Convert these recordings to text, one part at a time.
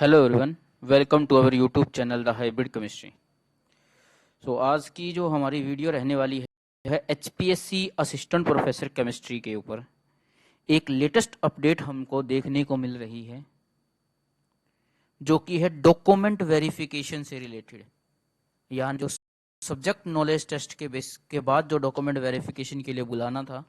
Hello everyone, welcome to our YouTube channel the Hybrid Chemistry. आज की जो हमारी वीडियो रहने वाली है एचपीएससी असिस्टेंट प्रोफेसर केमिस्ट्री के ऊपर एक लेटेस्ट अपडेट हमको देखने को मिल रही है, जो कि है डॉक्यूमेंट वेरिफिकेशन से रिलेटेड। यानी जो सब्जेक्ट नॉलेज टेस्ट के बेस के बाद जो डॉक्यूमेंट वेरिफिकेशन के लिए बुलाना था,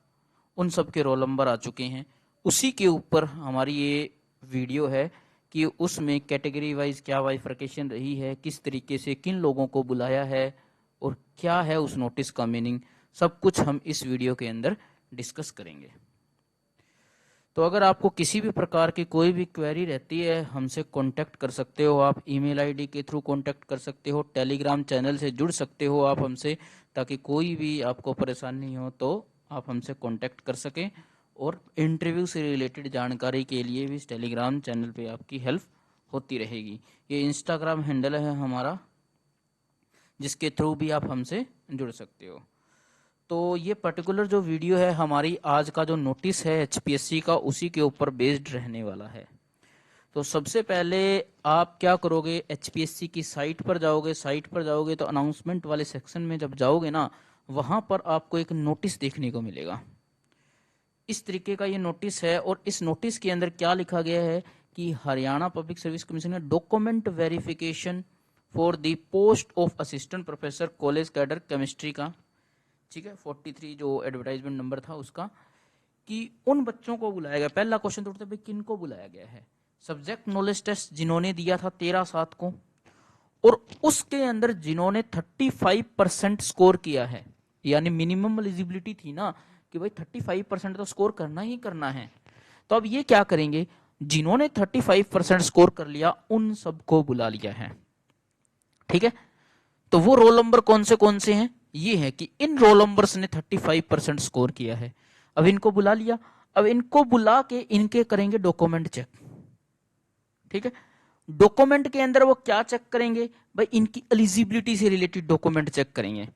उन सब के रोल नंबर आ चुके हैं। उसी के ऊपर हमारी ये वीडियो है कि उसमें कैटेगरी वाइज क्या बाइफरकेशन रही है, किस तरीके से किन लोगों को बुलाया है और क्या है उस नोटिस का मीनिंग, सब कुछ हम इस वीडियो के अंदर डिस्कस करेंगे। तो अगर आपको किसी भी प्रकार की कोई भी क्वेरी रहती है, हमसे कांटेक्ट कर सकते हो। आप ईमेल आईडी के थ्रू कांटेक्ट कर सकते हो, टेलीग्राम चैनल से जुड़ सकते हो आप हमसे, ताकि कोई भी आपको परेशानी हो तो आप हमसे कांटेक्ट कर सकें। और इंटरव्यू से रिलेटेड जानकारी के लिए भी इस टेलीग्राम चैनल पे आपकी हेल्प होती रहेगी। ये इंस्टाग्राम हैंडल है हमारा, जिसके थ्रू भी आप हमसे जुड़ सकते हो। तो ये पर्टिकुलर जो वीडियो है हमारी आज का जो नोटिस है एचपीएससी का, उसी के ऊपर बेस्ड रहने वाला है। तो सबसे पहले आप क्या करोगे, एचपीएससी की साइट पर जाओगे। साइट पर जाओगे तो अनाउंसमेंट वाले सेक्शन में जब जाओगे ना, वहां पर आपको एक नोटिस देखने को मिलेगा। इस तरीके का ये नोटिस है, और इस नोटिस के अंदर क्या लिखा गया है कि हरियाणा पब्लिक सर्विस कमीशन ने document verification for the post of assistant professor college cadre chemistry का, ठीक है, 43 जो एडवर्टाइजमेंट नंबर था उसका, कि उन बच्चों को बुलाया गया। पहला क्वेश्चन तो उठता है भाई किन को बुलाया गया है। सब्जेक्ट नॉलेज टेस्ट जिन्होंने दिया था 13/7 को, और उसके अंदर जिन्होंने 35% स्कोर किया है, यानी मिनिमम एलिजिबिलिटी थी ना कि भाई 35% तो स्कोर करना ही करना है। तो अब ये क्या करेंगे, जिन्होंने 35% स्कोर कर लिया उन सबको बुला लिया है, ठीक है। तो वो रोल नंबर कौन से हैं, ये है कि इन रोल नंबर्स ने 35% स्कोर किया है। अब इनको बुला लिया, अब इनको बुला के इनके करेंगे डॉक्यूमेंट चेक, ठीक है। डॉक्यूमेंट के अंदर वो क्या चेक करेंगे, भाई इनकी एलिजिबिलिटी से रिलेटेड डॉक्यूमेंट चेक करेंगे,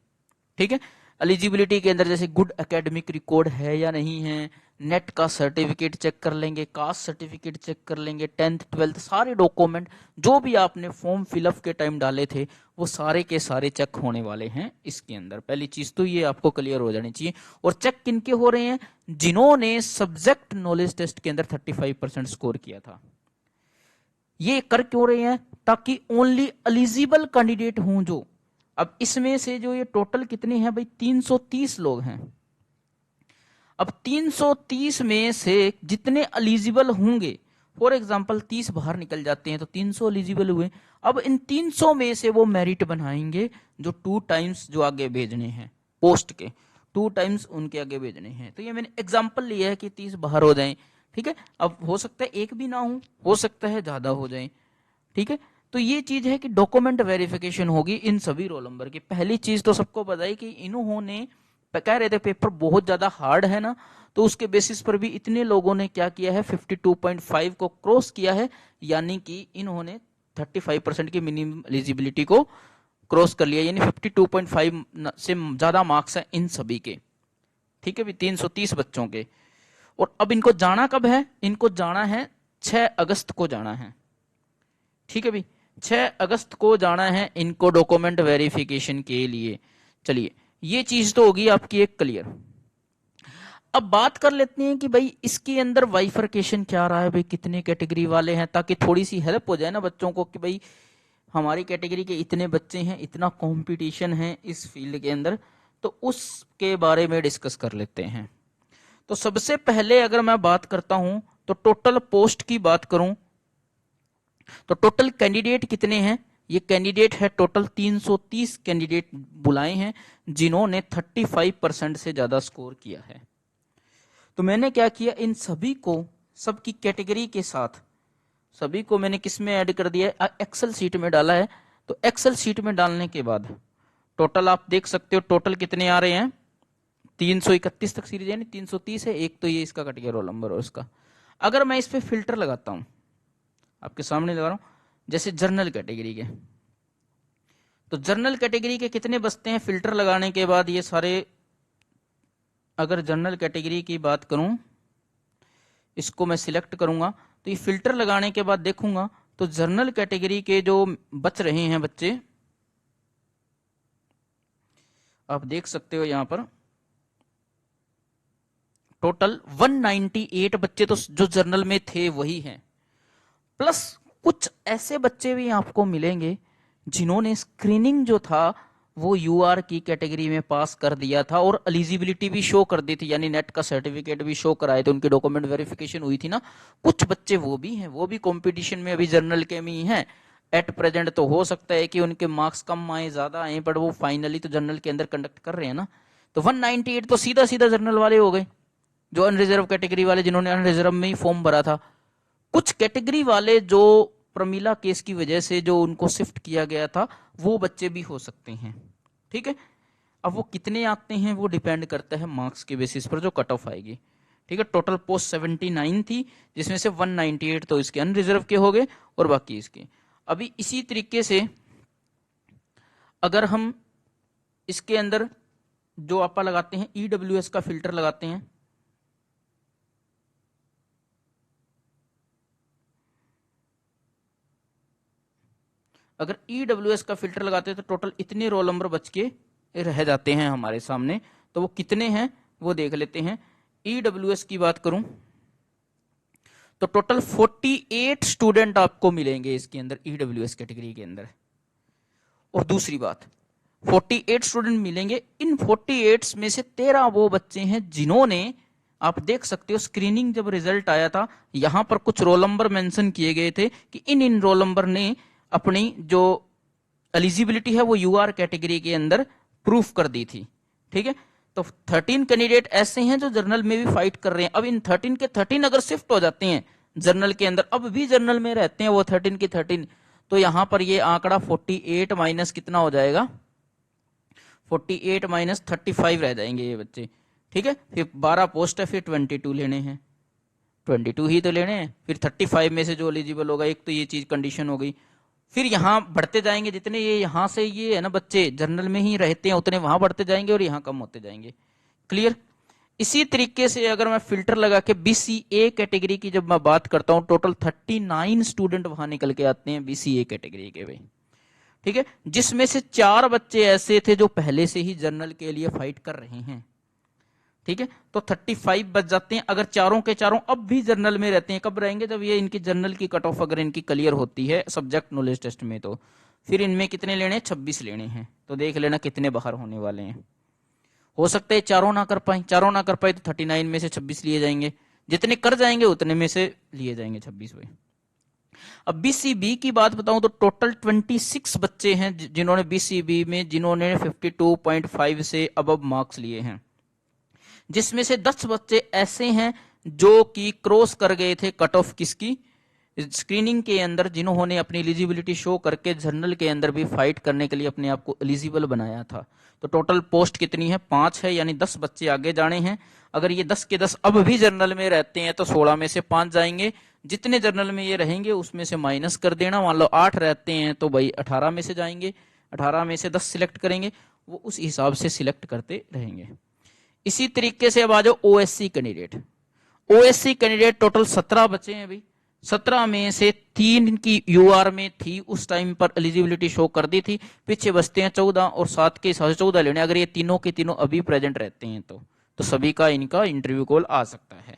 ठीक है। एलिजिबिलिटी के अंदर जैसे गुड एकेडमिक रिकॉर्ड है या नहीं है, नेट का सर्टिफिकेट चेक कर लेंगे, कास्ट सर्टिफिकेट चेक कर लेंगे, 10th 12th सारे डॉक्यूमेंट जो भी आपने फॉर्म फिलअप के टाइम डाले थे वो सारे के सारे चेक होने वाले हैं इसके अंदर। पहली चीज तो ये आपको क्लियर हो जानी चाहिए। और चेक किनके हो रहे हैं, जिन्होंने सब्जेक्ट नॉलेज टेस्ट के अंदर 35% स्कोर किया था। ये कर क्यों रहे हैं, ताकि ओनली एलिजिबल कैंडिडेट हों जो। अब इसमें से जो ये टोटल कितने हैं भाई, 330 लोग हैं। अब 330 में से जितने एलिजिबल होंगे, फॉर एग्जांपल 30 बाहर निकल जाते हैं तो 300 एलिजिबल हुए। अब इन 300 में से वो मेरिट बनाएंगे जो 2 टाइम्स जो आगे भेजने हैं पोस्ट के, 2 टाइम्स उनके आगे भेजने हैं। तो ये मैंने एग्जांपल लिया है कि 30 बाहर हो जाएं, ठीक है। अब हो सकता है एक भी ना हो सकता है ज्यादा हो जाए, ठीक है। तो ये चीज है कि डॉक्यूमेंट वेरिफिकेशन होगी इन सभी रोल नंबर की। पहली चीज तो सबको पता है कि इन्होंने कह रहे थे पेपर बहुत ज्यादा हार्ड है ना, तो उसके बेसिस पर भी इतने लोगों ने क्या किया है, 52.5 को क्रॉस किया है, यानी कि इन्होंने 35% की मिनिमम एलिजिबिलिटी को क्रॉस कर लिया, यानी 52.5 से ज्यादा मार्क्स हैं इन सभी के, ठीक है भी, 330 बच्चों के। और अब इनको जाना कब है, इनको जाना है 6 अगस्त को जाना है, ठीक है भी, 6 अगस्त को जाना है इनको डॉक्यूमेंट वेरिफिकेशन के लिए। चलिए ये चीज तो होगी आपकी एक क्लियर। अब बात कर लेते हैं कि भाई इसके अंदर वाइफरकेशन क्या रहा है, भाई कितने कैटेगरी वाले हैं, ताकि थोड़ी सी हेल्प हो जाए ना बच्चों को कि भाई हमारी कैटेगरी के इतने बच्चे हैं, इतना कंपटीशन है इस फील्ड के अंदर, तो उसके बारे में डिस्कस कर लेते हैं। तो सबसे पहले अगर मैं बात करता हूं तो टोटल पोस्ट की बात करूं तो टोटल कैंडिडेट कितने हैं, ये कैंडिडेट है टोटल 330 कैंडिडेट बुलाए हैं जिन्होंने 35% से ज्यादा स्कोर किया है। तो मैंने क्या किया, इन सभी को सबकी कैटेगरी के साथ सभी को मैंने किस में ऐड कर दिया है, एक्सेल शीट में डाला है। तो एक्सेल शीट में डालने के बाद टोटल आप देख सकते हो टोटल कितने आ रहे हैं, 331 तक सीरीज है, 330 है, एक तो ये इसका कट गया रोल नंबर और उसका। अगर मैं इस पे फिल्टर लगाता हूं, आपके सामने लगा रहा हूं, जैसे जर्नल कैटेगरी के, तो जर्नल कैटेगरी के कितने बचते हैं फिल्टर लगाने के बाद ये सारे। अगर जर्नल कैटेगरी की बात करूं, इसको मैं सिलेक्ट करूंगा तो ये फिल्टर लगाने के बाद देखूंगा तो जनरल कैटेगरी के जो बच रहे हैं बच्चे, आप देख सकते हो यहां पर टोटल 198 बच्चे तो जो जनरल में थे वही हैं, प्लस कुछ ऐसे बच्चे भी आपको मिलेंगे जिन्होंने स्क्रीनिंग जो था वो यूआर की कैटेगरी में पास कर दिया था और एलिजिबिलिटी भी शो कर दी थी, यानी नेट का सर्टिफिकेट भी शो कराए थे, उनके डॉक्यूमेंट वेरिफिकेशन हुई थी ना। कुछ बच्चे वो भी हैं, वो भी कंपटीशन में अभी जनरल के में ही हैं एट प्रेजेंट। तो हो सकता है कि उनके मार्क्स कम आए ज्यादा आए, बट वो फाइनली तो जनरल के अंदर कंडक्ट कर रहे हैं ना। तो 198 तो सीधा सीधा जनरल वाले हो गए, जो अनरिजर्व कैटेगरी वाले जिन्होंने अनरिजर्व में ही फॉर्म भरा था। कुछ कैटेगरी वाले जो प्रमिला केस की वजह से जो उनको शिफ्ट किया गया था वो बच्चे भी हो सकते हैं, ठीक है। अब वो कितने आते हैं वो डिपेंड करता है मार्क्स के बेसिस पर जो कट ऑफ आएगी, ठीक है। टोटल पोस्ट 79 थी, जिसमें से 198 तो इसके अनरिजर्व के हो गए और बाकी इसके। अभी इसी तरीके से अगर हम इसके अंदर जो आपा लगाते हैं ईडब्ल्यूएस का फिल्टर लगाते हैं, अगर ईडब्ल्यूएस का फिल्टर लगाते हैं तो टोटल इतने रोल नंबर बच के रह जाते हैं हमारे सामने। तो वो कितने हैं वो देख लेते हैं। ईडब्ल्यूएस की बात करूं तो टोटल 48 स्टूडेंट आपको मिलेंगे इसके अंदर ईडब्ल्यूएस कैटेगरी के अंदर। और दूसरी बात 48 स्टूडेंट मिलेंगे, इन 48 में से 13 वो बच्चे हैं जिन्होंने, आप देख सकते हो स्क्रीनिंग जब रिजल्ट आया था यहां पर कुछ रोल नंबर मेंशन किए गए थे कि इन रोल नंबर ने अपनी जो एलिजिबिलिटी है वो यूआर कैटेगरी के अंदर प्रूफ कर दी थी, ठीक है। तो 13 कैंडिडेट ऐसे हैं जो जर्नल में भी फाइट कर रहे हैं। अब इन 13 के 13 अगर शिफ्ट हो जाते हैं जर्नल के अंदर, अब भी जर्नल में रहते हैं वो 13 के 13, तो यहां पर ये आंकड़ा 48 माइनस कितना हो जाएगा, 48 माइनस 35 रह जाएंगे ये बच्चे, ठीक है। फिर 12 पोस्ट है, फिर 22 लेने हैं, 22 ही तो लेने हैं। फिर 35 में से जो एलिजिबल होगा, एक तो ये चीज कंडीशन हो गई। फिर यहाँ बढ़ते जाएंगे, जितने ये यहाँ से ये है ना बच्चे जनरल में ही रहते हैं उतने वहां बढ़ते जाएंगे और यहाँ कम होते जाएंगे, क्लियर। इसी तरीके से अगर मैं फिल्टर लगा के बीसीए कैटेगरी की जब मैं बात करता हूं, टोटल 39 स्टूडेंट वहां निकल के आते हैं बीसीए कैटेगरी के भाई, ठीक है। जिसमें से 4 बच्चे ऐसे थे जो पहले से ही जनरल के लिए फाइट कर रहे हैं, ठीक है। तो 35 बच जाते हैं अगर चारों के चारों अब भी जर्नल में रहते हैं। कब रहेंगे, जब ये इनकी जर्नल की कट ऑफ अगर इनकी क्लियर होती है सब्जेक्ट नॉलेज टेस्ट में, तो फिर इनमें कितने लेने हैं, 26 लेने हैं। तो देख लेना कितने बाहर होने वाले हैं। हो सकता है चारों ना कर पाए, चारों ना कर पाए तो 39 में से 26 लिए जाएंगे, जितने कर जाएंगे उतने में से लिए जाएंगे 26 भाई। अब बीसीबी की बात बताऊं तो टोटल 26 बच्चे हैं जिन्होंने बीसीबी में जिन्होंने 52.5 से अबव मार्क्स लिए हैं, जिसमें से 10 बच्चे ऐसे हैं जो कि क्रॉस कर गए थे कट ऑफ किसकी, स्क्रीनिंग के अंदर, जिन्होंने अपनी एलिजिबिलिटी शो करके जर्नल के अंदर भी फाइट करने के लिए अपने आप को एलिजिबल बनाया था। तो टोटल पोस्ट कितनी है, 5 है, यानी 10 बच्चे आगे जाने हैं। अगर ये 10 के 10 अब भी जर्नल में रहते हैं तो 16 में से 5 जाएंगे, जितने जर्नल में ये रहेंगे उसमें से माइनस कर देना। मान लो 8 रहते हैं तो भाई 18 में से जाएंगे, 18 में से 10 सिलेक्ट करेंगे, वो उस हिसाब से सिलेक्ट करते रहेंगे। इसी तरीके से अब आ जाओ OSC candidate. OSC candidate total 17 बचे हैं अभी, 17 में से 3 की यूआर में थी उस टाइम पर एलिजिबिलिटी शो कर दी थी, पीछे बचते हैं 14 और 7 के हिसाब से 14 लेने। अगर ये तीनों के तीनों अभी प्रेजेंट रहते हैं तो सभी का इनका इंटरव्यू कॉल आ सकता है।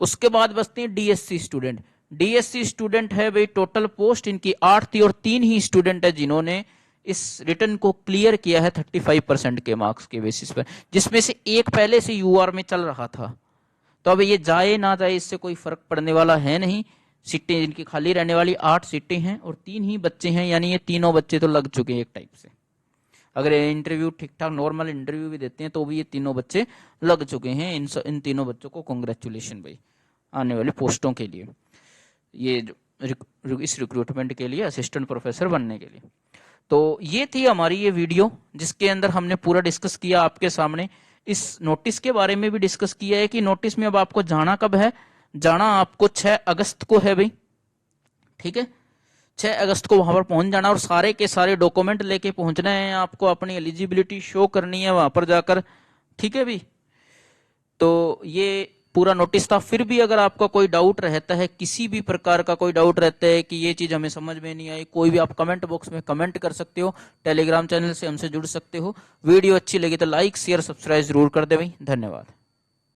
उसके बाद बचते हैं डीएससी स्टूडेंट। डीएससी स्टूडेंट है भाई, टोटल पोस्ट इनकी 8 थी और 3 ही स्टूडेंट है जिन्होंने इस रिटर्न को क्लियर किया है 35% के मार्क्स के बेसिस पर, जिसमें से एक पहले से यूआर में चल रहा था। तो अब ये जाए ना जाए इससे कोई फर्क पड़ने वाला है नहीं। सीटें इनकी खाली रहने वाली 8 सीटें हैं और 3 ही बच्चे हैं, यानी ये तीनों बच्चे तो लग चुके हैं एक टाइप से। अगर इंटरव्यू ठीक ठाक नॉर्मल इंटरव्यू भी देते हैं तो भी ये तीनों बच्चे लग चुके हैं। इन तीनों बच्चों को कॉन्ग्रेचुलेशन भाई आने वाली पोस्टों के लिए, ये इस रिक्रूटमेंट के लिए, असिस्टेंट प्रोफेसर बनने के लिए। तो ये थी हमारी ये वीडियो जिसके अंदर हमने पूरा डिस्कस किया आपके सामने। इस नोटिस के बारे में भी डिस्कस किया है कि नोटिस में अब आपको जाना कब है, जाना आपको 6 अगस्त को है भाई, ठीक है। 6 अगस्त को वहां पर पहुंच जाना और सारे के सारे डॉक्यूमेंट लेके पहुंचना है आपको, अपनी एलिजिबिलिटी शो करनी है वहां पर जाकर, ठीक है भाई। तो ये पूरा नोटिस था। फिर भी अगर आपका कोई डाउट रहता है, किसी भी प्रकार का कोई डाउट रहता है कि ये चीज हमें समझ में नहीं आई, कोई भी आप कमेंट बॉक्स में कमेंट कर सकते हो। टेलीग्राम चैनल से हमसे जुड़ सकते हो। वीडियो अच्छी लगी तो लाइक शेयर सब्सक्राइब जरूर कर दे भाई। धन्यवाद।